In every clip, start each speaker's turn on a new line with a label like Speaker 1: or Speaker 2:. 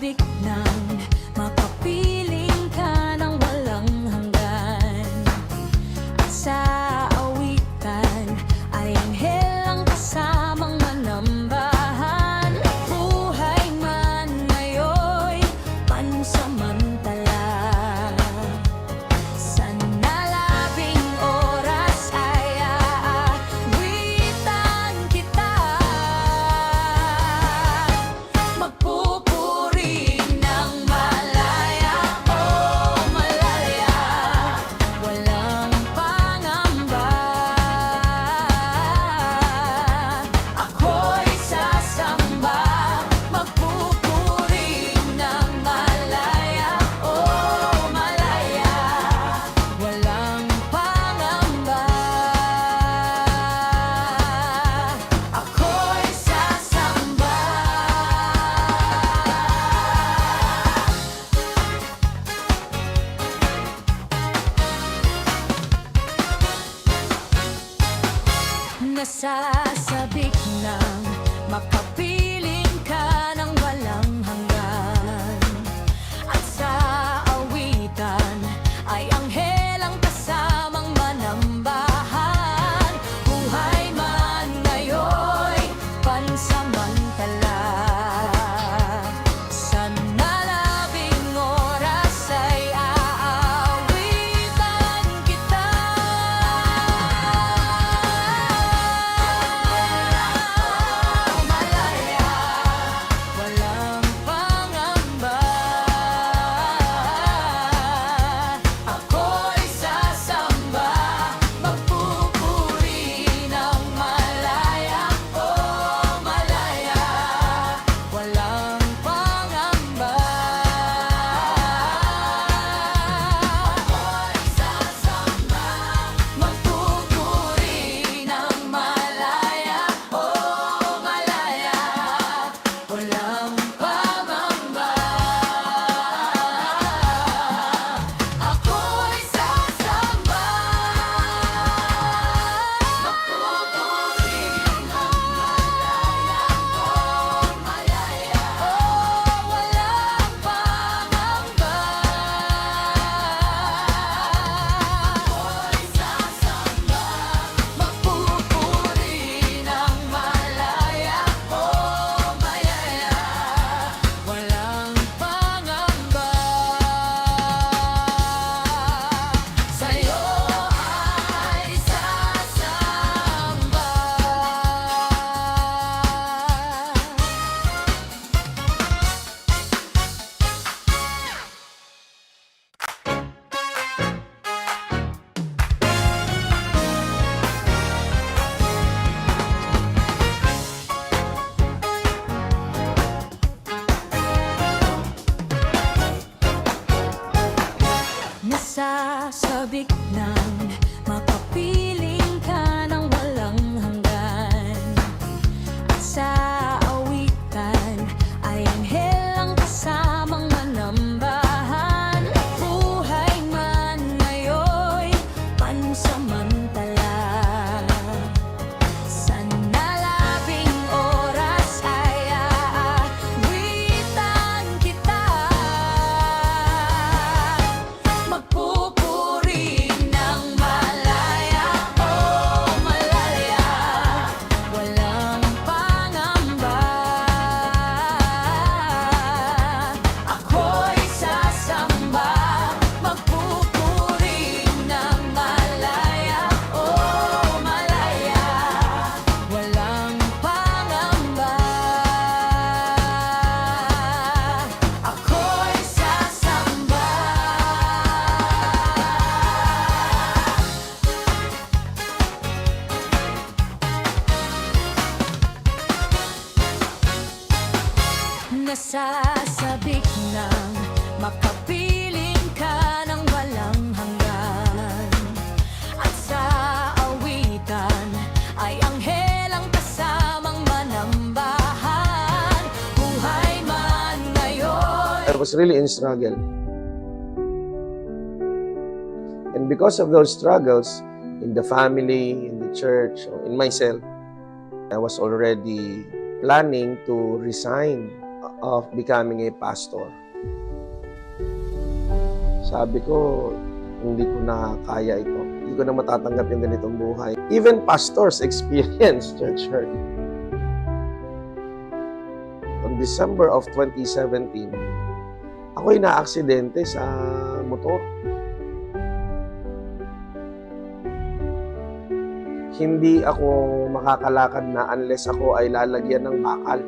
Speaker 1: sabik ng makapiling ka ng walang hanggan. At sa awitan ay anghel ang kasamang manambahan. Buhay man ngayon'y pansamantala, sa nalabing oras ay aawitan kita. Magpupuri ng malaya, oh malaya, walang pangamba. Ako'y sasamba, magpupuri ng malaya, oh malaya, walang pangamba. Ako'y sasamba. Nasasabik ng makapiling ka ng walang hanggan. At sa awitan ay anghel ang kasamang manambahan. Buhay man ngayon'y pansamantala, sa nalabing oras ay aawitan kita. Malaya, walang pangamba. Ako'y sasamba, magpupuri ng malaya, oh malaya, walang pangamba. Ako'y sasamba, magpupuri ng malaya, oh malaya, walang pangamba. Ako'y sasamba, magpupuri ng malaya, oh malaya, oh walang pangamba. Ako'y sasamba, magpupuri ng malaya, oh malaya, walang pangamba. Sa'yo ay sasamba. Nasasabik ng makapiling ka ng walang hanggan. At sa awitan ay anghel ang kasamang manambahan. Buhay man ngayon'y pansamantala, sa nalabing oras ay aawitan kita. Magpupuri ng malaya, oh malaya, walang pangamba. Ako'y sasamba, magpupuri ng malaya, oh malaya, walang pangamba. Ako'y sasamba. Nasasabik ng makapiling ka ng walang hanggan. At sa awitan ay anghel ang kasamang manambahan. Buhay man ngayon.
Speaker 2: I was really in struggle. And because of those struggles in the family, in the church, or in myself, I was already planning to resign of becoming a pastor. Sabi ko, hindi ko na kaya ito. Hindi ko na matatanggap yung ganitong buhay. Even pastors experience church hurt. On December of 2017, ako'y na-aksidente sa motor. Hindi ako makakalakad na unless ako ay lalagyan ng bakal.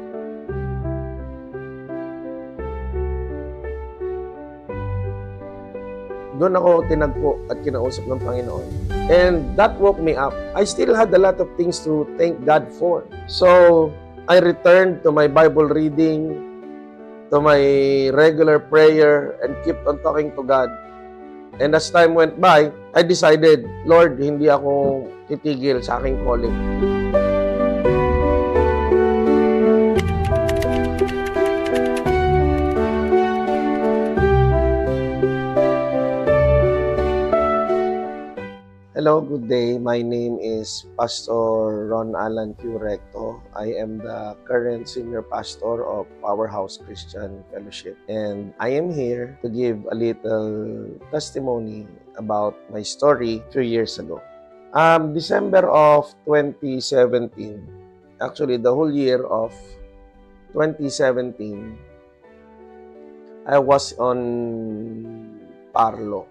Speaker 2: Doon ako tinagpo at kinausap ng Panginoon. And that woke me up. I still had a lot of things to thank God for. So, I returned to my Bible reading, to my regular prayer, and kept on talking to God. And as time went by, I decided, Lord, hindi ako titigil sa aking calling. Hello, good day. My name is Pastor Ron Alan Q. Recto. I am the current senior pastor of Powerhouse Christian Fellowship. And I am here to give a little testimony about my story 3 years ago. December of 2017, actually the whole year of 2017, I was on parlo.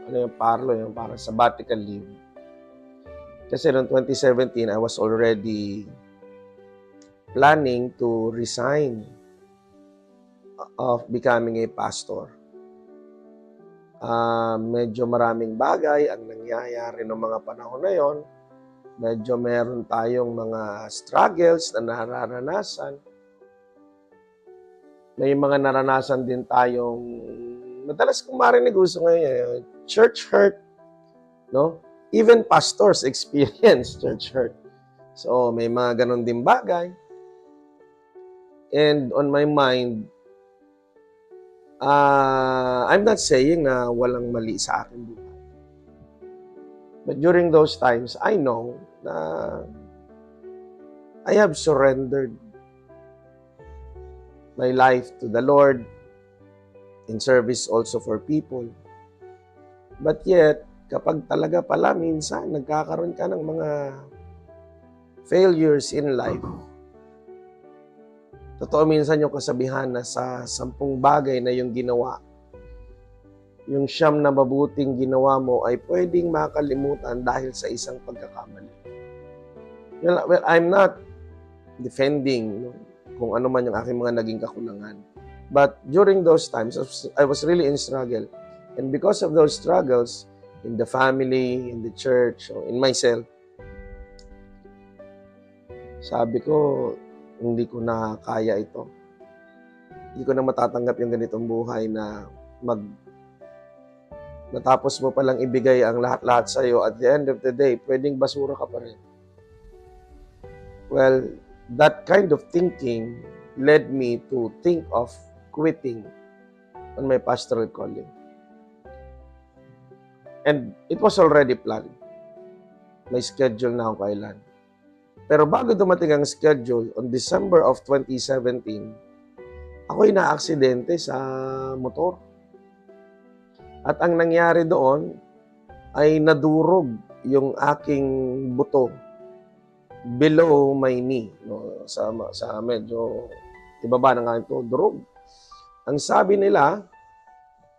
Speaker 2: Ano yung parlo? Yung parang sabbatical leave. Kasi noong 2017, I was already planning to resign of becoming a pastor. Medyo maraming bagay ang nangyayari ng mga panahon na yon. Medyo meron tayong mga struggles na nararanasan. May mga naranasan din tayong madalas kong marinig gusto ngayon, church hurt, no? Even pastors experience church hurt. So, may mga ganon din bagay. And on my mind, I'm not saying na walang mali sa aking buhay. But during those times, I know na I have surrendered my life to the Lord in service also for people. But yet, kapag talaga pala minsan nagkakaroon ka ng mga failures in life, totoo minsan yung kasabihan na sa 10 bagay na yung ginawa, yung 9 na mabuting ginawa mo ay pwedeng makalimutan dahil sa isang pagkakamali. Well, I'm not defending kung ano man yung aking mga naging kakulangan. But during those times, I was really in struggle. And because of those struggles, in the family, in the church, or in myself, sabi ko, hindi ko na kaya ito. Hindi ko na matatanggap yung ganitong buhay na matapos mo palang ibigay ang lahat-lahat sa'yo, at the end of the day, pwedeng basura ka pa rin. Well, that kind of thinking led me to think of quitting on my pastoral calling. And it was already planned. May schedule na ako kailan. Pero bago dumating ang schedule, on December of 2017, ako'y na-aksidente sa motor. At ang nangyari doon ay nadurog yung aking buto below my knee. No? Sa medyo ibaba ng aking to, durog. Ang sabi nila,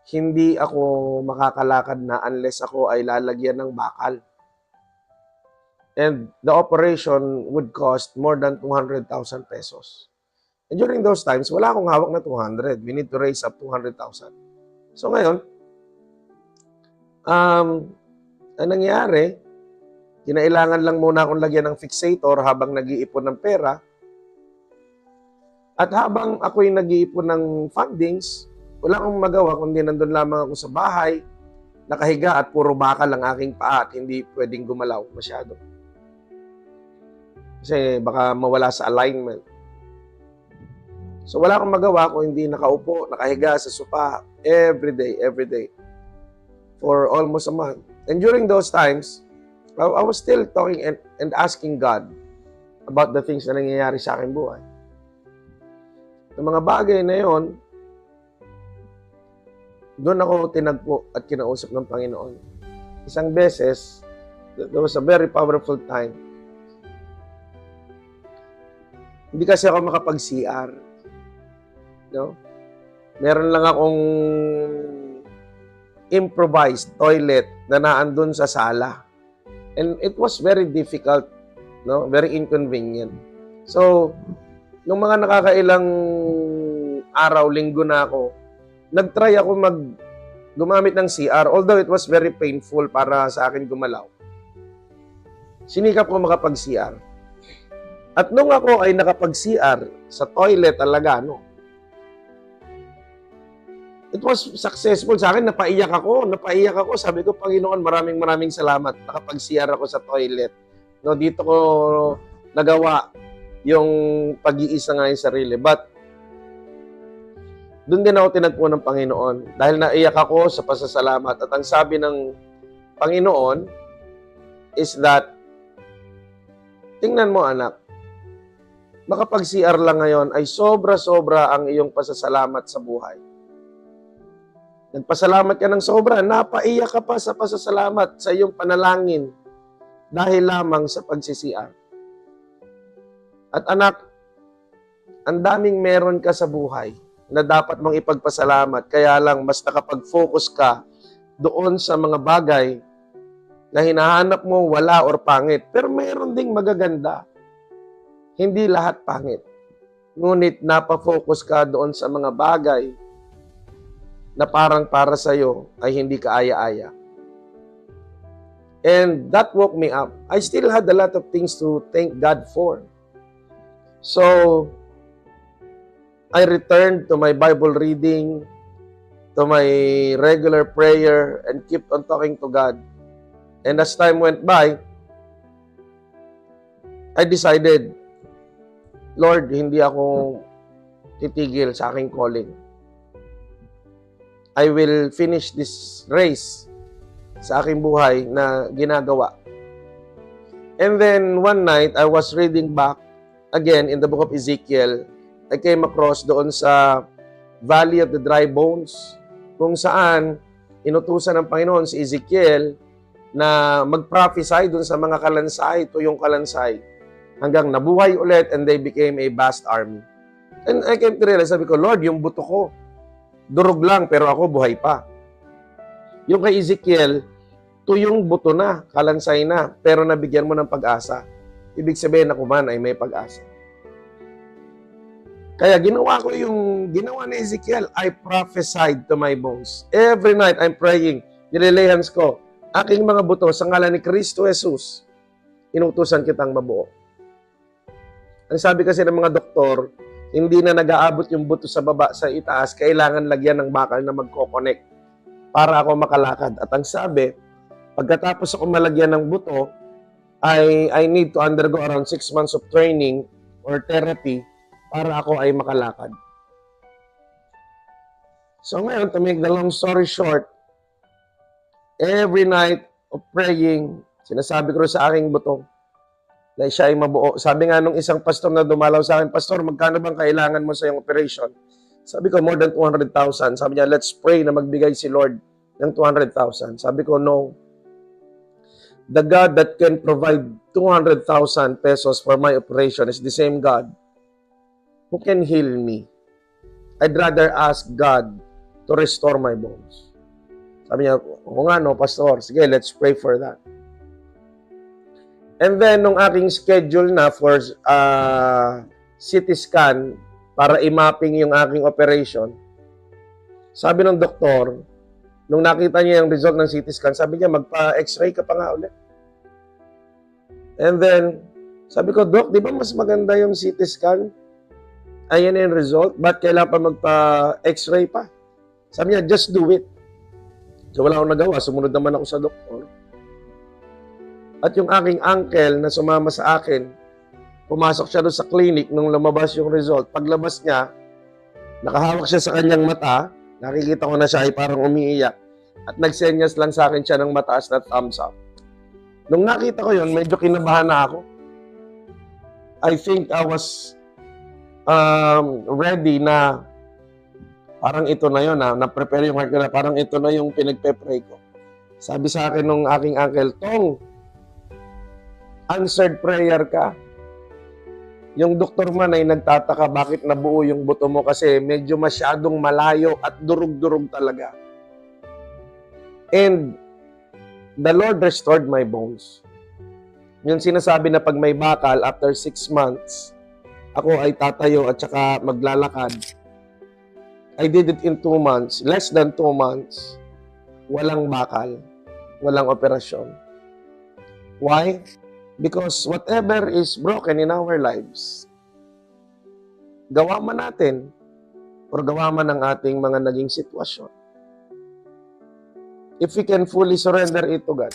Speaker 2: hindi ako makakalakad na unless ako ay lalagyan ng bakal. And the operation would cost more than 200,000 pesos. And during those times, wala akong hawak na 200. We need to raise up 200,000. So ngayon, ang nangyari, kinailangan lang muna akong lagyan ng fixator habang nag-iipon ng pera. At habang ako'y nag-iipon ng fundings, wala akong magawa kundi nandun lamang ako sa bahay, nakahiga at puro bakal ang aking paa at hindi pwedeng gumalaw masyado. Kasi baka mawala sa alignment. So wala akong magawa kung hindi nakaupo, nakahiga sa sofa every day, for almost a month. And during those times, I was still talking and asking God about the things na nangyayari sa aking buhay. Sa mga bagay na yon, doon ako tinagpo at kinausap ng Panginoon. Isang beses, there was a very powerful time. Hindi kasi ako makapag-CR. No? Meron lang akong improvised toilet na naandun sa sala. And it was very difficult, no? Very inconvenient. So, nung mga nakakailang araw, linggo na ako, nag-try ako gumamit ng CR, although it was very painful para sa akin gumalaw. Sinikap ko makapag-CR. At nung ako ay nakapag-CR sa toilet talaga, no? It was successful sa akin, napaiyak ako. Sabi ko, Panginoon, maraming salamat. Nakapag-CR ako sa toilet. No, dito ko nagawa yung pag-iisa nga yung sarili. But, doon din ako tinagpo ng Panginoon dahil naiyak ako sa pasasalamat. At ang sabi ng Panginoon is that, tingnan mo anak, makapag-CR lang ngayon ay sobra-sobra ang iyong pasasalamat sa buhay. Nagpasalamat ka ng sobra, napaiyak ka pa sa pasasalamat sa iyong panalangin dahil lamang sa pag-CR. At anak, ang daming meron ka sa buhay na dapat mong ipagpasalamat. Kaya lang, mas nakapag-focus ka doon sa mga bagay na hinahanap mo wala or pangit. Pero meron ding magaganda. Hindi lahat pangit. Ngunit napafocus ka doon sa mga bagay na parang para sa'yo ay hindi ka aya-aya. And that woke me up. I still had a lot of things to thank God for. So, I returned to my Bible reading, to my regular prayer, and kept on talking to God. And as time went by, I decided, Lord, hindi ako titigil sa aking calling. I will finish this race sa aking buhay na ginagawa. And then one night, I was reading back again in the book of Ezekiel. I came across doon sa Valley of the Dry Bones, kung saan inutusan ng Panginoon si Ezekiel na mag-prophesy doon sa mga kalansay, tuyong kalansay, hanggang nabuhay ulit and they became a vast army. And I came to realize, sabi ko, Lord, yung buto ko, durog lang, pero ako buhay pa. Yung kay Ezekiel, tuyong buto na, kalansay na, pero nabigyan mo ng pag-asa. Ibig sabihin ako man ay may pag-asa. Kaya ginawa ko yung ginawa ni Ezekiel. I prophesied to my bones. Every night I'm praying. Nililay hands ko. Aking mga buto sa ngalan ni Kristo Jesus, inutusan kitang mabuo. Ang sabi kasi ng mga doktor, hindi na nag-aabot yung buto sa baba, sa itaas, kailangan lagyan ng bakal na magko-connect para ako makalakad. At ang sabi, pagkatapos ako malagyan ng buto, I need to undergo around 6 months of training or therapy para ako ay makalakad. So ngayon, to make the long story short, every night of praying, sinasabi ko sa aking buto na siya ay mabuo. Sabi nga nung isang pastor na dumalaw sa akin, Pastor, magkano bang kailangan mo sa iyong operation? Sabi ko, more than 200,000. Sabi niya, let's pray na magbigay si Lord ng 200,000. Sabi ko, no. The God that can provide 200,000 pesos for my operation is the same God who can heal me. I'd rather ask God to restore my bones. Sabi niya, o nga no, Pastor, sige, let's pray for that. And then, nung aking schedule na for CT scan para i-mapping yung aking operation, sabi ng doktor, nung nakita niya yung result ng CT scan, sabi niya, magpa-x-ray ka pa nga ulit. And then, sabi ko, Dok, di ba mas maganda yung CT scan? Ayan yung result. Ba't kailangan pa magpa-x-ray pa? Sabi niya, just do it. So, wala akong nagawa. Sumunod naman ako sa doktor. At yung aking uncle na sumama sa akin, pumasok siya doon sa clinic nung lumabas yung result. Paglabas niya, nakahawak siya sa kanyang mata. Nakikita ko na siya ay parang umiiyak. At nagsenyas lang sa akin siya ng mataas na thumbs up. Nung nakita ko yun, medyo kinabahan na ako. I think I was ready na parang ito na yun, na-prepare yung heart ko na parang ito na yung pinagpe-pray ko. Sabi sa akin nung aking uncle, Tong, answered prayer ka. Yung doktor man ay nagtataka bakit nabuo yung buto mo kasi medyo masyadong malayo at durug-durug talaga. And the Lord restored my bones. Yung sinasabi na pag may bakal, after 6 months, ako ay tatayo at saka maglalakad. I did it in 2 months. Less than 2 months. Walang bakal. Walang operasyon. Why? Because whatever is broken in our lives, gawa man natin or gawa man ng ating mga naging sitwasyon, if we can fully surrender it to God,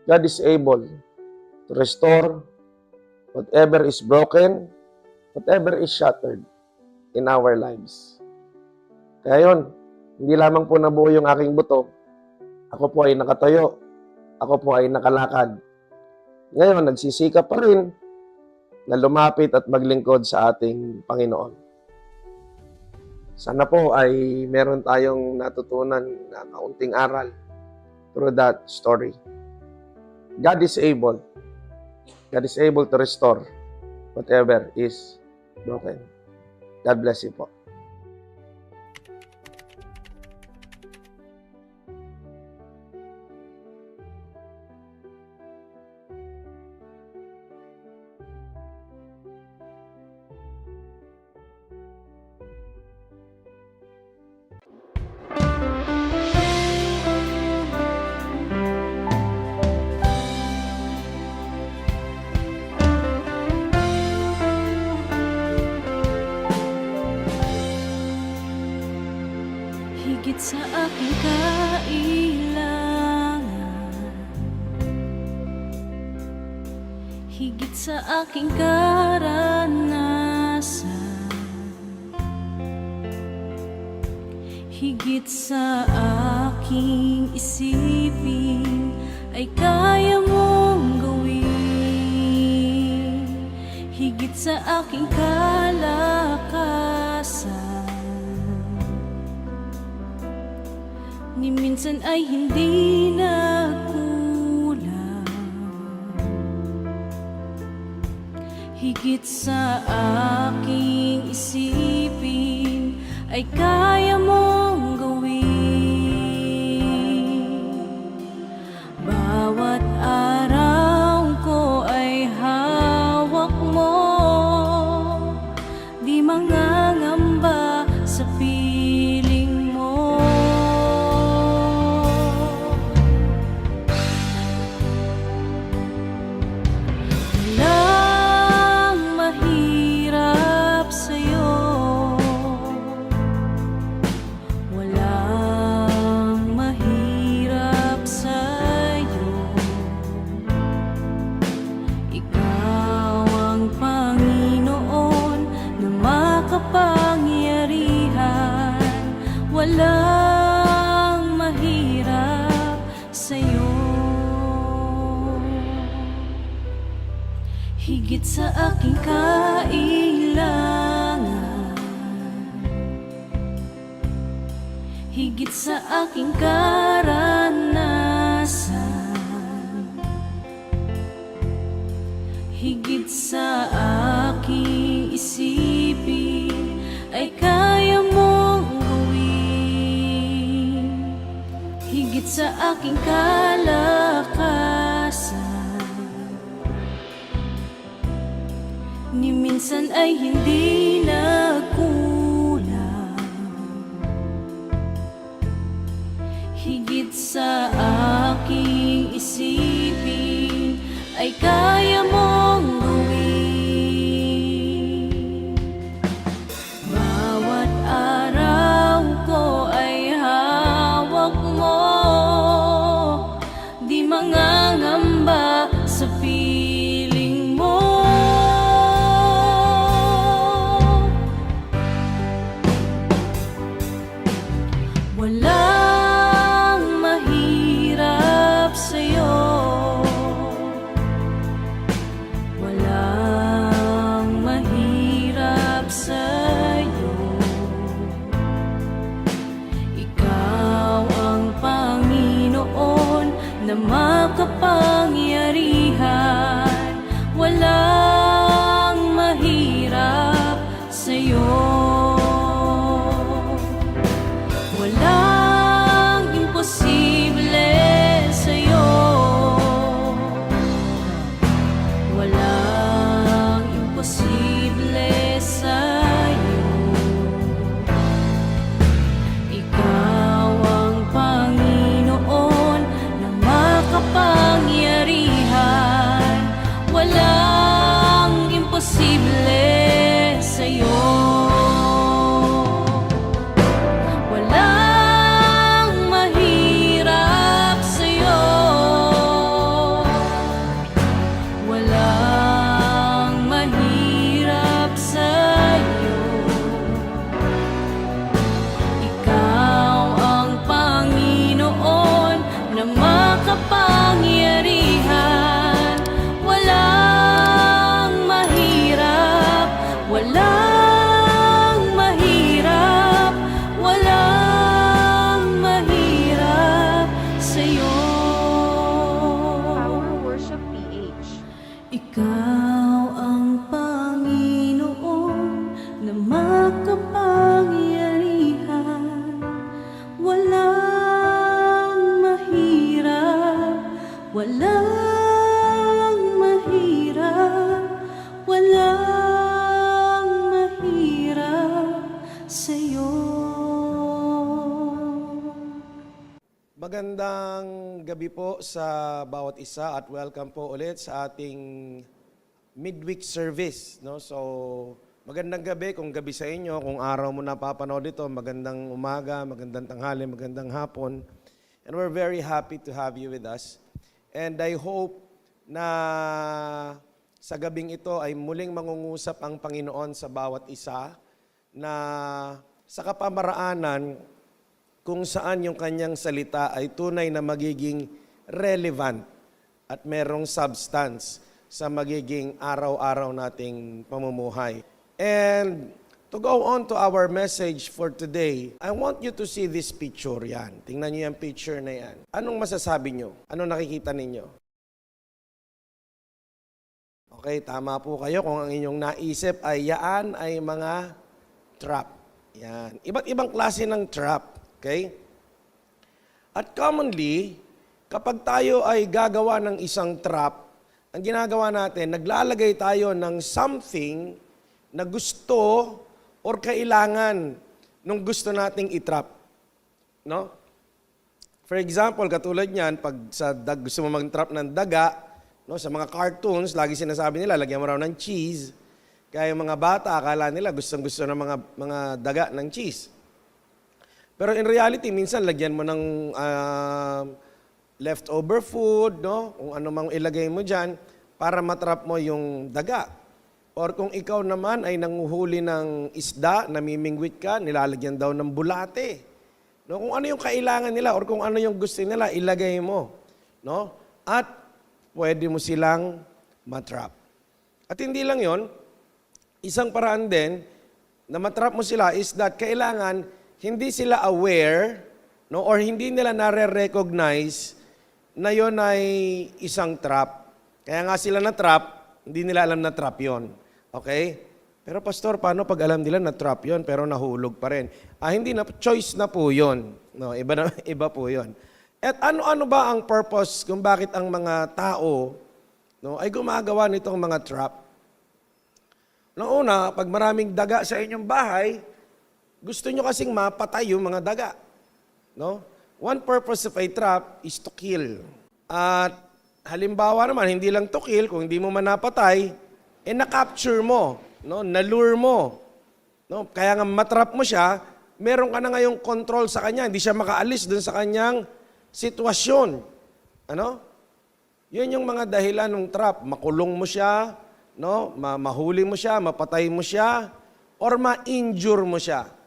Speaker 2: God is able to restore whatever is broken, whatever is shattered in our lives. Kaya yun, hindi lamang po nabuo yung aking buto, ako po ay nakatayo, ako po ay nakalakad. Ngayon, nagsisikap pa rin na lumapit at maglingkod sa ating Panginoon. Sana po ay meron tayong natutunan na kaunting aral through that story. God is able. God is able to restore whatever is broken. God bless you po.
Speaker 1: Higit sa aking kailangan, higit sa aking karanasan, higit sa aking isipin ay kaya mong gawin, higit sa aking kalakasan. Ni minsan ay hindi nagkulang, higit sa aking isipin ay kaya mong gawin. Bawat araw ko ay hawak mo, di mangangamba sa piling mo. Walang mahirap sa'yo. Higit sa aking kailangan, higit sa aking karanasan, higit sa aking isipin ay kaya mong gawin, higit sa aking kalakasan. Ni minsan ay hindi nagkulang, higit sa aking isipin ay kaya mong gawin. Bawat araw ko ay hawak mo, di mangangamba sa piling mo. Walang mahirap sa'yo, walang mahirap makapangyarihan, walang mahirap sa'yo. Walang imposible sa'yo. Walang imposible sa'yo. Ikaw ang Panginoon na makapangyarihan, walang imposible sa'yo. Walang mahirap sa'yo. Walang mahirap sa'yo. Ikaw ang Panginoon na makapangyarihan, walang mahirap, walang mahirap, walang mahirap sa'yo.
Speaker 3: Power Worship PH.
Speaker 1: Ikaw ang Panginoon na makapangyarihan, walang mahirap, walang mahirap, walang mahirap sa'yo.
Speaker 2: Magandang gabi po sa bawat isa at welcome po ulit sa ating midweek service. No? So, magandang gabi kung gabi sa inyo, kung araw mo napapanood ito, magandang umaga, magandang tanghali, magandang hapon. And we're very happy to have you with us. And I hope na sa gabing ito ay muling mangungusap ang Panginoon sa bawat isa na sa kapamaraanan kung saan yung kanyang salita ay tunay na magiging relevant at merong substance sa magiging araw-araw nating pamumuhay. And to go on to our message for today, I want you to see this picture yan. Tingnan niyo yung picture na yan. Anong masasabi niyo? Anong nakikita ninyo? Okay, tama po kayo kung ang inyong naisip ay yaan ay mga trap. Yan. Iba't ibang klase ng trap. Okay? At commonly, kapag tayo ay gagawa ng isang trap, ang ginagawa natin, naglalagay tayo ng something na gusto or kailangan nung gusto nating itrap. No? For example, katulad niyan, pag gusto mo mag-trap ng daga, no, sa mga cartoons, lagi sinasabi nila, lagyan mo raw ng cheese. Kaya yung mga bata, akala nila gustong-gusto ng mga daga ng cheese. Pero in reality, minsan lagyan mo ng leftover food, no? Kung ano mang ilagay mo dyan, para matrap mo yung daga. Or kung ikaw naman ay nanguhuli ng isda, namimingwit ka, nilalagyan daw ng bulate. No? Kung ano yung kailangan nila or kung ano yung gusto nila, ilagay mo. No? At pwede mo silang matrap. At hindi lang yon, isang paraan din na matrap mo sila is that kailangan hindi sila aware, no, or hindi nila nare-recognize na yon ay isang trap. Kaya nga sila na-trap, hindi nila alam na trap yon. Okay? Pero pastor, paano pag alam nila na trap yon pero nahulog pa rin? Hindi na, choice na po yon. No, iba po yon. At ano-ano ba ang purpose kung bakit ang mga tao, no, ay gumagawa nitong mga trap? Noong una, pag maraming daga sa inyong bahay, gusto nyo kasing mapatay yung mga daga. No? One purpose of a trap is to kill. At halimbawa naman, hindi lang to kill, kung hindi mo man napatay, na-capture mo, no? Na-lure mo. No? Kaya nga matrap mo siya, meron ka na ngayong control sa kanya, hindi siya makaalis dun sa kanyang sitwasyon. Ano? Yun yung mga dahilan ng trap. Makulong mo siya, no? Mahuli mo siya, mapatay mo siya, or ma-injure mo siya.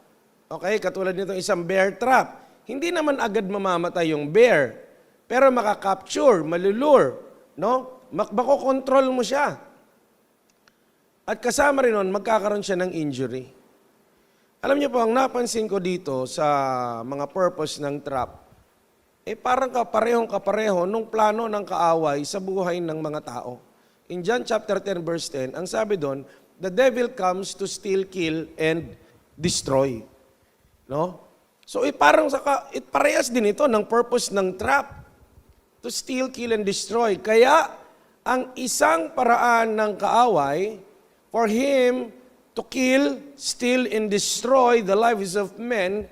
Speaker 2: Okay, katulad nitong isang bear trap. Hindi naman agad mamamatay yung bear, pero makakapture, malulure, no? Makokontrol mo siya. At kasama rin nun, magkakaroon siya ng injury. Alam niyo po, ang napansin ko dito sa mga purpose ng trap, parang kapareho nung plano ng kaaway sa buhay ng mga tao. In John chapter 10 verse 10, ang sabi doon, the devil comes to steal, kill, and destroy. No? So parang parehas din ito ng purpose ng trap. To steal, kill, and destroy. Kaya, ang isang paraan ng kaaway, for him to kill, steal, and destroy the lives of men,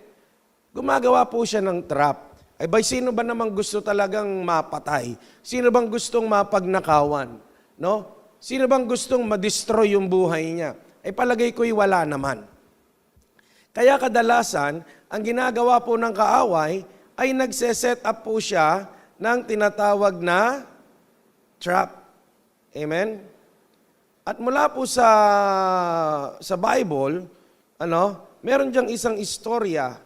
Speaker 2: gumagawa po siya ng trap. Ay ba, sino ba namang gusto talagang mapatay? Sino bang gustong mapagnakawan? No? Sino bang gustong ma-destroy yung buhay niya? Ay palagay ko'y wala naman. Kaya kadalasan, ang ginagawa po ng kaaway ay nagse-set up po siya ng tinatawag na trap. Amen? At mula po sa Bible, meron diyang isang istorya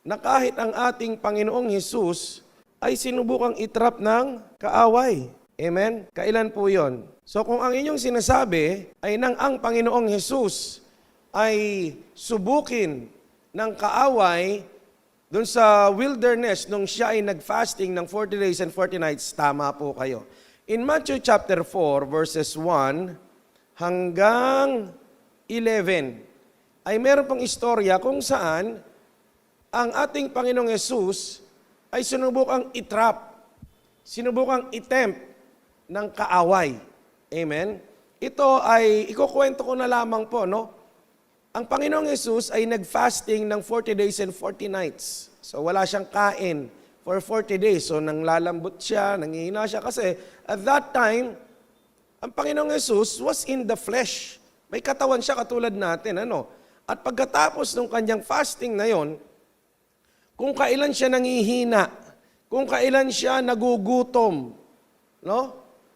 Speaker 2: na kahit ang ating Panginoong Hesus ay sinubukang itrap ng kaaway. Amen? Kailan po yon? So kung ang inyong sinasabi ay nang ang Panginoong Hesus ay subukin ng kaaway doon sa wilderness nung siya ay nag-fasting ng 40 days and 40 nights, tama po kayo. In Matthew chapter 4 verses 1 hanggang 11 ay meron pang istorya kung saan ang ating Panginoong Hesus ay sinubukang itrap, sinubukang itempt ng kaaway. Amen? Ito ay, ikukwento ko na lamang po, no? Ang Panginoong Hesus ay nag-fasting ng 40 days and 40 nights. So wala siyang kain for 40 days. So nanglalambot siya, nangihina siya. Kasi at that time, ang Panginoong Hesus was in the flesh. May katawan siya katulad natin. At pagkatapos ng kanyang fasting na yon, kung kailan siya nangihina, kung kailan siya nagugutom, no?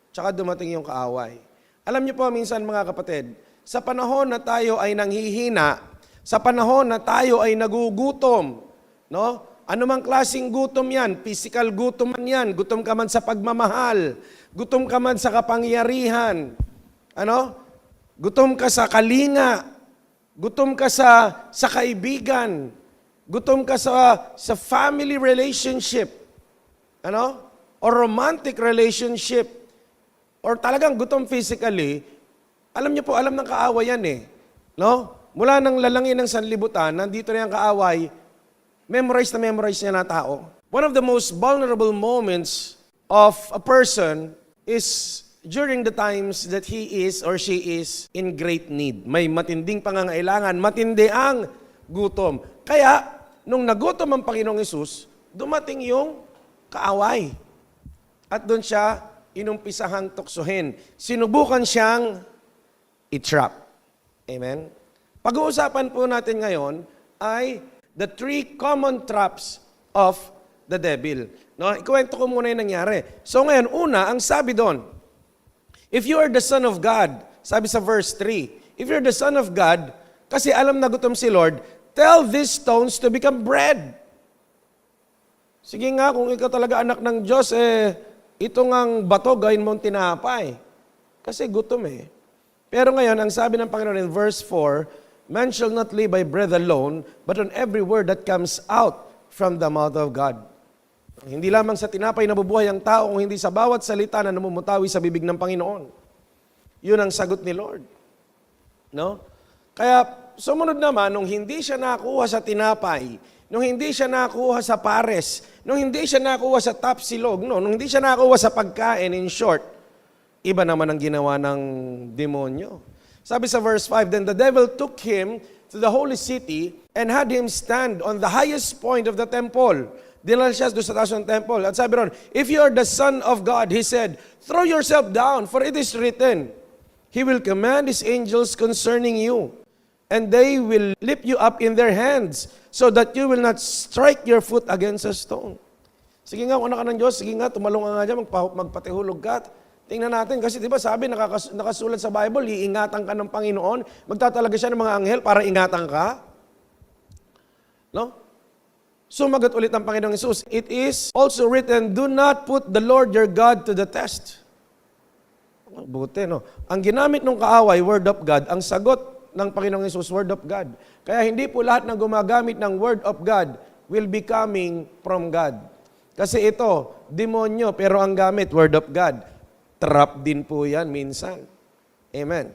Speaker 2: Tsaka dumating yung kaaway. Alam niyo po minsan mga kapatid, sa panahon na tayo ay nanghihina, sa panahon na tayo ay nagugutom, no? Ano mang klaseng gutom yan, physical gutom man yan, gutom ka man sa pagmamahal, gutom ka man sa kapangyarihan, gutom ka sa kalinga, gutom ka sa kaibigan, gutom ka sa family relationship, or romantic relationship, or talagang gutom physically. Alam niyo po, alam ng kaaway yan no? Mula ng lalangin ng sanlibutan, nandito na yung kaaway, memorize niya na tao. One of the most vulnerable moments of a person is during the times that he is or she is in great need. May matinding pangangailangan, matindi ang gutom. Kaya, nung nagutom ang Panginoong Hesus, dumating yung kaaway. At doon siya inumpisahang tuksohin. Sinubukan siyang i-trap. Amen? Pag-uusapan po natin ngayon ay the 3 common traps of the devil. No, ikuwento ko muna yung nangyari. So ngayon, una, ang sabi doon, if you are the Son of God, sabi sa verse 3, if you're the Son of God, kasi alam na gutom si Lord, tell these stones to become bread. Sige nga, kung ikaw talaga anak ng Diyos, ito ngang bato, gawin mong tinapay. Kasi gutom Pero ngayon, ang sabi ng Panginoon in verse 4, man shall not live by bread alone, but on every word that comes out from the mouth of God. Hindi lamang sa tinapay nabubuhay ang tao, kung hindi sa bawat salita na namumutawi sa bibig ng Panginoon. Yun ang sagot ni Lord. No? Kaya, sumunod naman, nung hindi siya nakuha sa tinapay, nung hindi siya nakuha sa pares, nung hindi siya nakuha sa tapsilog, nung hindi siya nakuha sa pagkain, in short, iba naman ang ginawa ng demonyo. Sabi sa verse 5, then the devil took him to the holy city and had him stand on the highest point of the temple. Dinala siya doon sa taas ng temple. At sabi ron, if you are the Son of God, he said, throw yourself down, for it is written, he will command his angels concerning you, and they will lift you up in their hands, so that you will not strike your foot against a stone. Sige nga, kung anak ka ng Diyos, sige nga, tumalong ka nga dyan, magpatihulog ka. Tingnan natin, kasi di ba sabi, nakasulat sa Bible, iingatan ka ng Panginoon, magtatalaga siya ng mga anghel para ingatan ka. No? Sumagot ulit ang Panginoong Hesus, it is also written, do not put the Lord your God to the test. Buti, no? Ang ginamit ng kaaway, word of God, ang sagot ng Panginoong Hesus, word of God. Kaya hindi po lahat ng gumagamit ng word of God will be coming from God. Kasi ito, demonyo, pero ang gamit, Word of God. Trap din po yan minsan. Amen.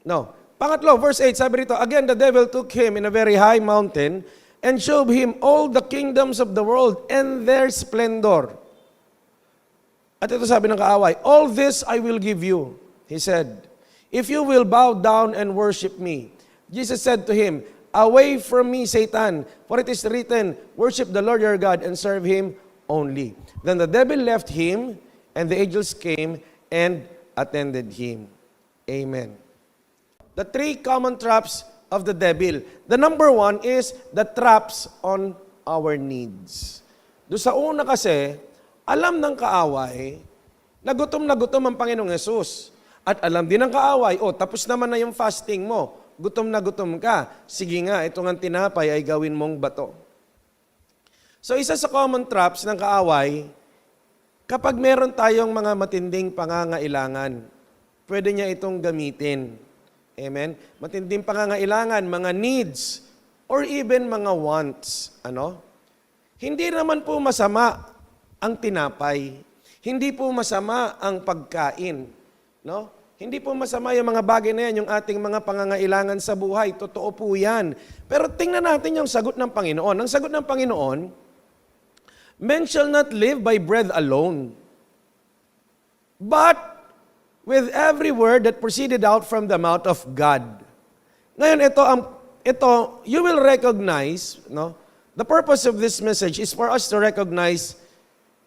Speaker 2: No. Pangatlo, verse 8, sabi rito, again, the devil took him in a very high mountain and showed him all the kingdoms of the world and their splendor. At ito sabi ng kaaway, all this I will give you, he said, if you will bow down and worship me. Jesus said to him, away from me, Satan, for it is written, worship the Lord your God and serve him only. Then the devil left him, and the angels came and attended him. Amen. The three common traps of the devil. The number one is the traps on our needs. Doon sa una kasi, alam ng kaaway na gutom ang Panginoong Yesus. At alam din ng kaaway, tapos naman na yung fasting mo. Gutom na gutom ka. Sige nga, ito nga tinapay ay gawin mong bato. So isa sa common traps ng kaaway, kapag meron tayong mga matinding pangangailangan, pwede niya itong gamitin. Amen? Matinding pangangailangan, mga needs, or even mga wants. Hindi naman po masama ang tinapay. Hindi po masama ang pagkain. No? Hindi po masama yung mga bagay na yan, yung ating mga pangangailangan sa buhay. Totoo po yan. Pero tingnan natin yung sagot ng Panginoon. Ang sagot ng Panginoon, men shall not live by bread alone, but with every word that proceeded out from the mouth of God. Ngayon, ito you will recognize, the purpose of this message is for us to recognize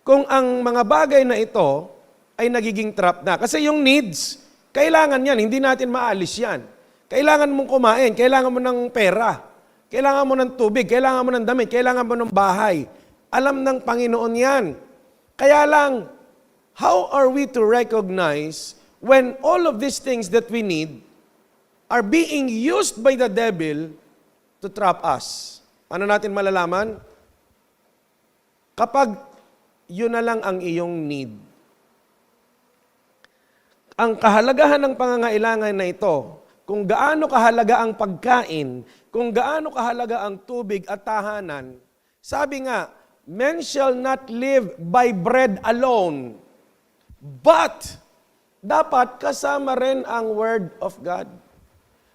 Speaker 2: kung ang mga bagay na ito ay nagiging trap na. Kasi yung needs, kailangan yan, hindi natin maalis yan. Kailangan mong kumain, kailangan mo ng pera, kailangan mo ng tubig, kailangan mo ng damit, kailangan mo ng bahay. Alam ng Panginoon yan. Kaya lang, how are we to recognize when all of these things that we need are being used by the devil to trap us? Ano natin malalaman? Kapag yun na lang ang iyong need. Ang kahalagahan ng pangangailangan na ito, kung gaano kahalaga ang pagkain, kung gaano kahalaga ang tubig at tahanan, sabi nga, men shall not live by bread alone, but dapat kasama rin ang Word of God.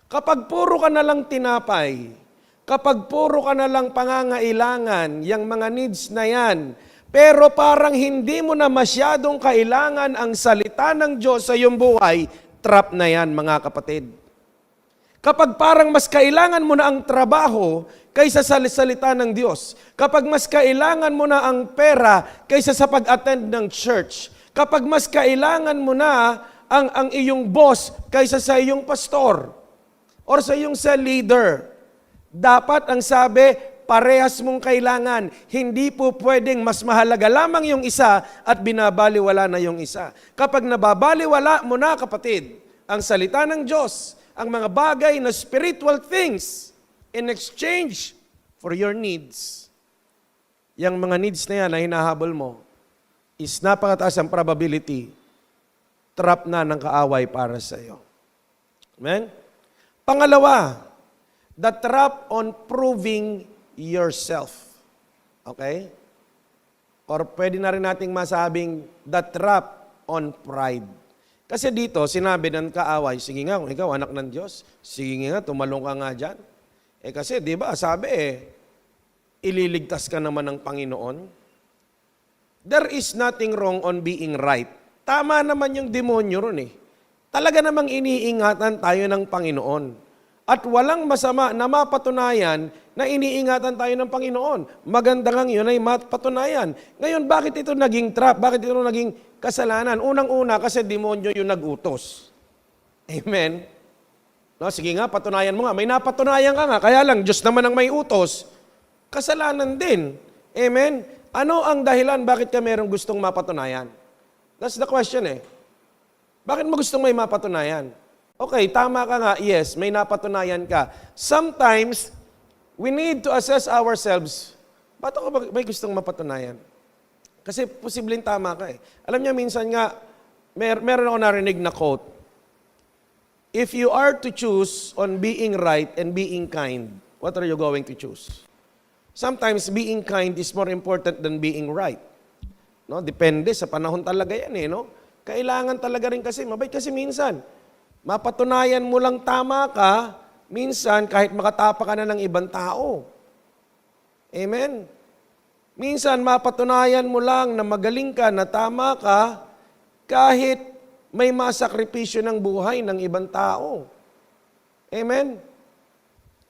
Speaker 2: Kapag puro ka na lang tinapay, kapag puro ka na lang pangangailangan, yung mga needs na yan, pero parang hindi mo na masyadong kailangan ang salita ng Diyos sa iyong buhay, trap na yan, mga kapatid. Kapag parang mas kailangan mo na ang trabaho kaysa sa salita ng Diyos, kapag mas kailangan mo na ang pera kaysa sa pag-attend ng church, kapag mas kailangan mo na ang iyong boss kaysa sa iyong pastor or sa iyong cell leader, dapat ang sabi, parehas mong kailangan. Hindi po pwedeng mas mahalaga lamang yung isa at binabaliwala na yung isa. Kapag nababaliwala mo na, kapatid, ang salita ng Diyos, ang mga bagay na spiritual things in exchange for your needs, yung mga needs na yan na hinahabol mo, is napakataas ang probability, trap na ng kaaway para sa iyo. Amen? Pangalawa, the trap on proving yourself. Okay? Or pwede na rin nating masabing the trap on pride. Kasi dito, sinabi ng kaaway, sige nga, kung ikaw anak ng Diyos, sige nga, tumalong ka nga dyan. Kasi, di ba, sabi ililigtas ka naman ng Panginoon. There is nothing wrong on being right. Tama naman yung demonyo ron Talaga namang iniingatan tayo ng Panginoon. At walang masama na mapatunayan na iniingatan tayo ng Panginoon. Maganda nga yun ay mapatunayan. Ngayon, bakit ito naging trap? Bakit ito naging kasalanan? Unang-una, kasi demonyo yung nag-utos. Amen? No, sige nga, patunayan mo nga. May napatunayan ka nga, kaya lang, Diyos naman ang may utos. Kasalanan din. Amen? Ano ang dahilan bakit ka merong gustong mapatunayan? That's the question Bakit mo gustong may mapatunayan? Okay, tama ka nga, yes, may napatunayan ka. Sometimes, we need to assess ourselves. Ba't ako may gustong mapatunayan? Kasi posibleng tama ka Alam niya, minsan nga, meron ako narinig na quote, if you are to choose on being right and being kind, what are you going to choose? Sometimes being kind is more important than being right. No? Depende sa panahon talaga yan eh. No? Kailangan talaga rin kasi, mabait kasi minsan, mapatunayan mo lang tama ka, minsan kahit makatapa ka na ng ibang tao. Amen? Minsan mapatunayan mo lang na magaling ka, na tama ka, kahit may masakripisyo ng buhay ng ibang tao. Amen?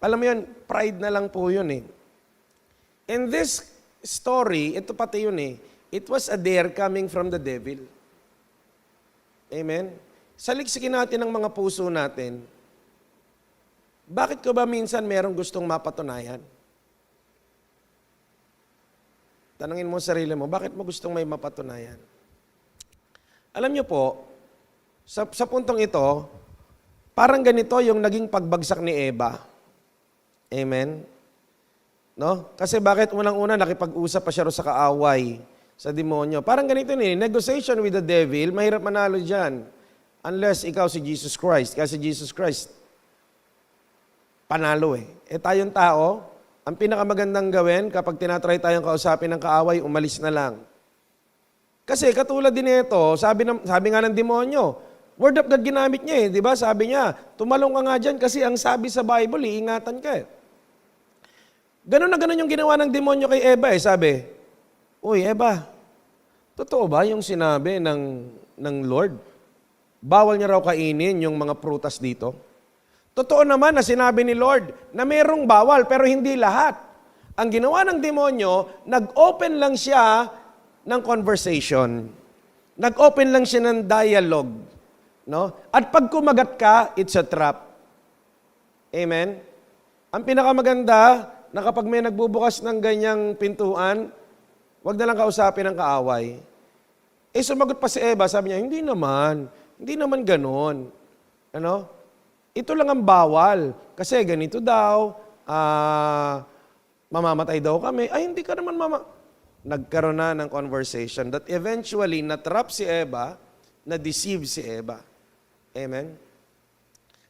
Speaker 2: Alam mo yun, pride na lang po yun eh. In this story, ito pati yun eh, it was a dare coming from the devil. Amen? Saliksikin natin ang mga puso natin. Bakit ko ba minsan merong gustong mapatunayan? Tanungin mo sarili mo, bakit mo gustong may mapatunayan? Alam niyo po, sa puntong ito, parang ganito yung naging pagbagsak ni Eva. Amen? No? Kasi bakit unang-una nakipag-usap pa siya sa kaaway, sa demonyo? Parang ganito negotiation with the devil, mahirap manalo dyan. Unless ikaw si Jesus Christ. Kasi Jesus Christ, panalo eh. Tayong tao, ang pinakamagandang gawin kapag tinatry tayong kausapin ng kaaway, umalis na lang. Kasi katulad din ito, sabi nga ng demonyo, word of God ginamit niya eh, di ba? Sabi niya, tumalong ka nga dyan kasi ang sabi sa Bible, iingatan ka eh. Ganun na ganun yung ginawa ng demonyo kay Eva eh, sabi, uy Eva, totoo ba yung sinabi ng Lord? Bawal niya raw kainin yung mga prutas dito? Totoo naman na sinabi ni Lord na merong bawal pero hindi lahat. Ang ginawa ng demonyo, nag-open lang siya ng conversation. Nag-open lang siya ng dialogue. No? At pag kumagat ka, it's a trap. Amen? Ang pinakamaganda na kapag may nagbubukas ng ganyang pintuan, wag na lang kausapin ng kaaway. Sumagot pa si Eva, sabi niya, hindi naman ganon. Ano? Ito lang ang bawal. Kasi ganito daw, mamamatay daw kami. Ay, hindi ka naman Nagkaroon na ng conversation that eventually natrap si Eva, na-deceive si Eva. Amen?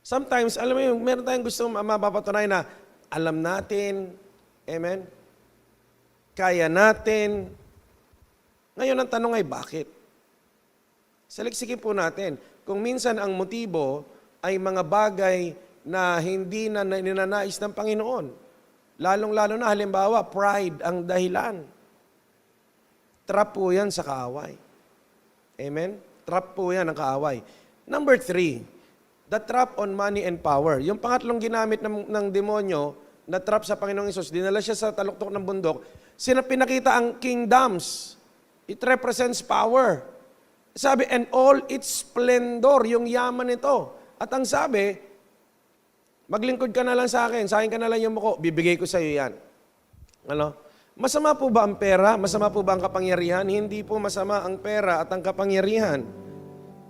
Speaker 2: Sometimes, alam mo yung meron tayong gusto mapapatunay na alam natin, amen? Kaya natin. Ngayon ang tanong ay bakit? Saliksikin po natin. Kung minsan ang motibo ay mga bagay na hindi na ninanais ng Panginoon. Lalong-lalo na, halimbawa, pride ang dahilan. Trap po yan sa kaaway. Amen? Trap po yan ang kaaway. Number 3, the trap on money and power. Yung pangatlong ginamit ng demonyo na trap sa Panginoong Hesus, dinala siya sa taluktok ng bundok, pinakita ang kingdoms. It represents power. Sabi, and all its splendor, yung yaman nito. At ang sabi, maglingkod ka na lang sa akin ka na lang yung muko, bibigay ko sa iyo yan. Ano? Masama po ba ang pera? Masama po ba ang kapangyarihan? Hindi po masama ang pera at ang kapangyarihan.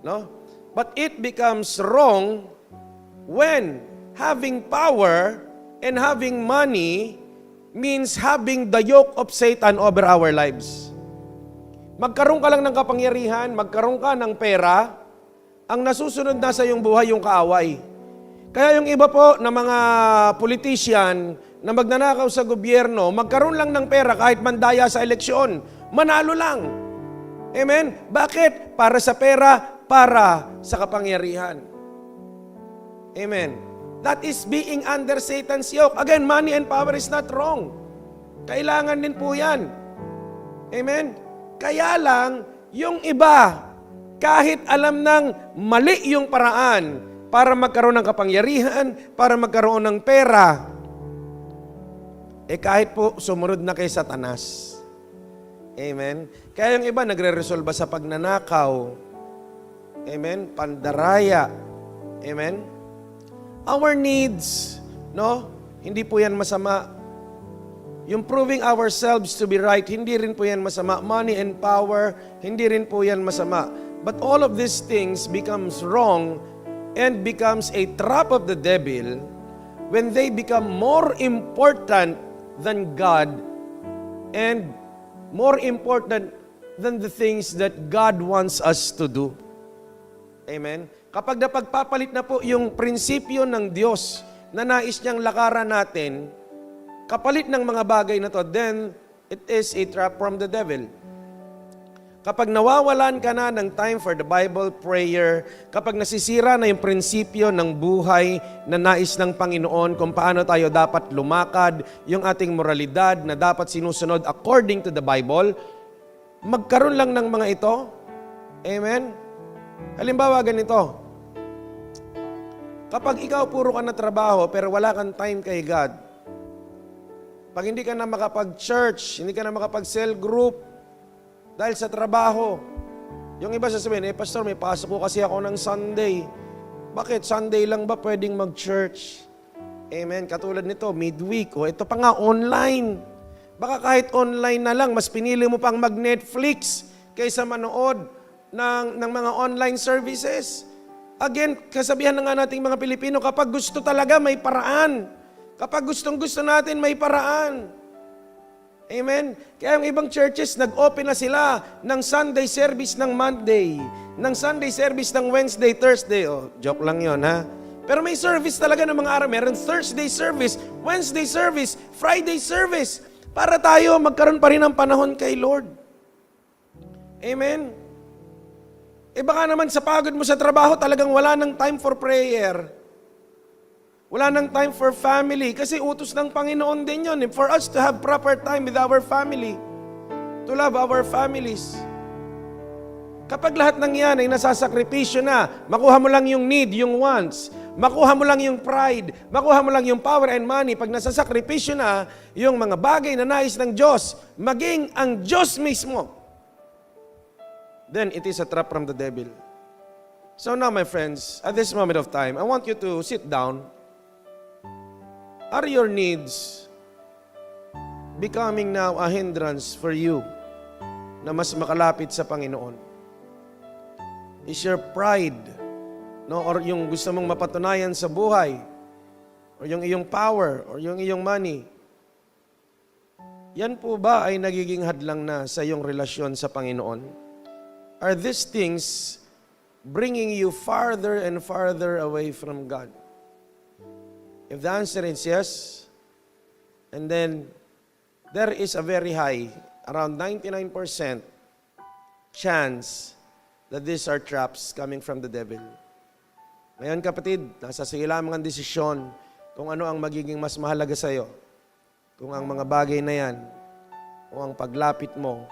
Speaker 2: No? But it becomes wrong when having power and having money means having the yoke of Satan over our lives. Magkaroon ka lang ng kapangyarihan, magkaroon ka ng pera, ang nasusunod na sa iyong buhay yung kaaway. Kaya yung iba po na mga politician na magnanakaw sa gobyerno, magkaroon lang ng pera kahit mandaya sa eleksyon, manalo lang. Amen? Bakit? Para sa pera, para sa kapangyarihan. Amen? That is being under Satan's yoke. Again, money and power is not wrong. Kailangan din po yan. Amen? Kaya lang, yung iba, kahit alam ng mali yung paraan para magkaroon ng kapangyarihan, para magkaroon ng pera, kahit po sumunod na kay Satanas. Amen? Kaya yung iba nagre-resolba sa pagnanakaw. Amen? Pandaraya. Amen? Our needs, no? Hindi po yan masama. Yung proving ourselves to be right, hindi rin po yan masama. Money and power, hindi rin po yan masama. But all of these things becomes wrong and becomes a trap of the devil when they become more important than God and more important than the things that God wants us to do. Amen? Kapag napagpapalit na po yung prinsipyo ng Diyos na nais niyang lakaran natin, kapalit ng mga bagay na to, then it is a trap from the devil. Kapag nawawalan ka na ng time for the Bible, prayer, kapag nasisira na yung prinsipyo ng buhay na nais ng Panginoon kung paano tayo dapat lumakad, yung ating moralidad na dapat sinusunod according to the Bible, magkaroon lang ng mga ito. Amen? Halimbawa ganito, kapag ikaw puro ka na trabaho pero wala kang time kay God, pag hindi ka na makapag-church, hindi ka na makapag-cell group, dahil sa trabaho. Yung iba sasabihin, Pastor, may pasok ko kasi ako ng Sunday. Bakit? Sunday lang ba pwedeng mag-church? Amen. Katulad nito, midweek. O ito pa nga, online. Baka kahit online na lang, mas pinili mo pang mag-Netflix kaysa manood ng mga online services. Again, kasabihan na nga nating mga Pilipino, kapag gusto talaga, may paraan. Kapag gustong-gusto natin, may paraan. Amen? Kaya yung ibang churches, nag-open na sila ng Sunday service ng Monday, ng Sunday service ng Wednesday, Thursday. Oh, joke lang yon ha? Pero may service talaga ng mga araw. Meron Thursday service, Wednesday service, Friday service, para tayo magkaroon pa rin ng panahon kay Lord. Amen? Baka naman sa pagod mo sa trabaho, talagang wala ng time for prayer. Wala nang time for family kasi utos ng Panginoon din yun. For us to have proper time with our family, to love our families. Kapag lahat ng yan ay nasasakripisyo na, makuha mo lang yung need, yung wants, makuha mo lang yung pride, makuha mo lang yung power and money, pag nasasakripisyo na yung mga bagay na nais ng Diyos, maging ang Diyos mismo, then it is a trap from the devil. So now, my friends, at this moment of time, I want you to sit down. Are your needs becoming now a hindrance for you na mas makalapit sa Panginoon? Is your pride, no, or yung gusto mong mapatunayan sa buhay, or yung iyong power, or yung iyong money, yan po ba ay nagiging hadlang na sa iyong relasyon sa Panginoon? Are these things bringing you farther and farther away from God? If the answer is yes, and then there is a very high, around 99% chance that these are traps coming from the devil. Ngayon kapatid, nasa sa iyo lamang ang desisyon kung ano ang magiging mas mahalaga sa iyo. Kung ang mga bagay na yan o ang paglapit mo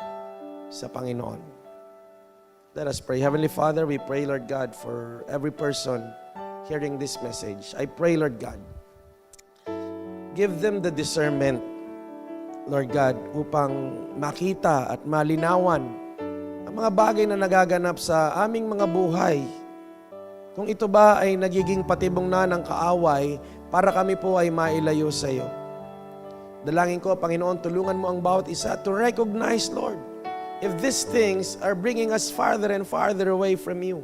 Speaker 2: sa Panginoon. Let us pray. Heavenly Father, we pray, Lord God, for every person hearing this message. I pray, Lord God, give them the discernment, Lord God, upang makita at malinawan ang mga bagay na nagaganap sa aming mga buhay. Kung ito ba ay nagiging patibong na ng kaaway para kami po ay mailayo sa iyo. Dalangin ko, Panginoon, tulungan mo ang bawat isa to recognize, Lord, if these things are bringing us farther and farther away from you.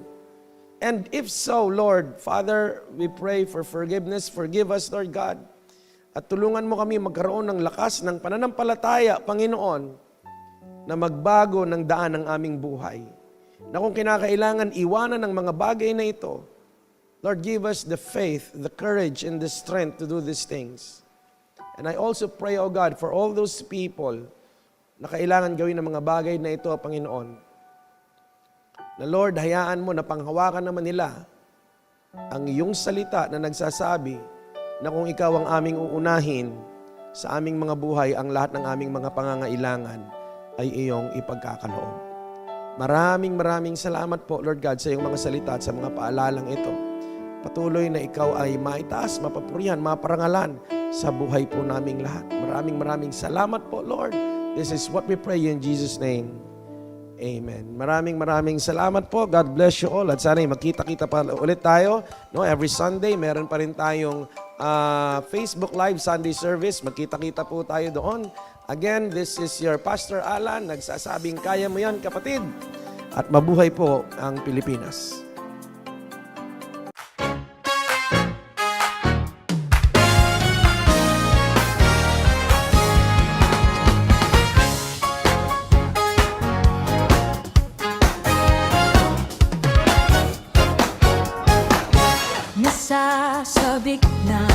Speaker 2: And if so, Lord, Father, we pray for forgiveness. Forgive us, Lord God. At tulungan mo kami magkaroon ng lakas ng pananampalataya, Panginoon, na magbago ng daan ng aming buhay. Na kung kinakailangan iwanan ng mga bagay na ito, Lord, give us the faith, the courage, and the strength to do these things. And I also pray, O God, for all those people na kailangan gawin ng mga bagay na ito, Panginoon, na Lord, hayaan mo na panghawakan naman nila ang iyong salita na nagsasabi na kung ikaw ang aming uunahin sa aming mga buhay, ang lahat ng aming mga pangangailangan ay iyong ipagkakaloob. Maraming salamat po, Lord God, sa iyong mga salita at sa mga paalalang ito. Patuloy na ikaw ay maitaas, mapapurihan, maparangalan sa buhay po naming lahat. Maraming salamat po, Lord. This is what we pray in Jesus' name. Amen. Maraming salamat po. God bless you all. At sana magkita-kita pa ulit tayo. No, every Sunday, meron pa rin tayong Facebook Live Sunday Service. Magkita-kita po tayo doon. Again, this is your Pastor Alan. Nagsasabing kaya mo yan, kapatid. At mabuhay po ang Pilipinas.
Speaker 1: Nasasabik na